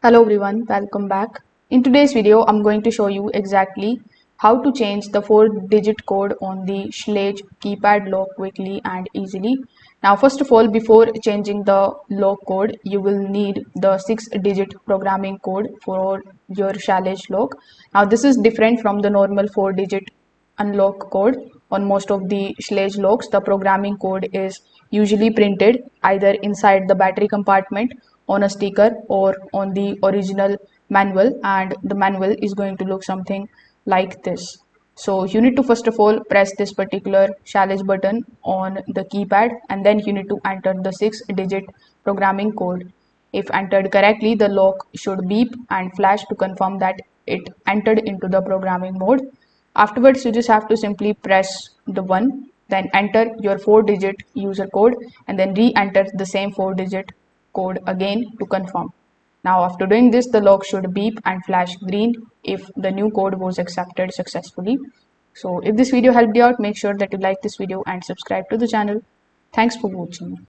Hello everyone, welcome back. In today's video, I'm going to show you exactly how to change the 4-digit code on the Schlage keypad lock quickly and easily. Now, first of all, before changing the lock code, you will need the 6-digit programming code for your Schlage lock. Now, this is different from the normal 4-digit unlock code. On most of the Schlage locks, the programming code is usually printed either inside the battery compartment, on a sticker, or on the original manual, and the manual is going to look something like this. So you need to first of all press this particular Schlage button on the keypad, and then you need to enter the 6-digit programming code. If entered correctly, the lock should beep and flash to confirm that it entered into the programming mode. Afterwards, you just have to simply press the 1, then enter your 4-digit user code, and then re-enter the same 4-digit code again to confirm. Now, after doing this, the lock should beep and flash green if the new code was accepted successfully. So if this video helped you out, make sure that you like this video and subscribe to the channel. Thanks for watching.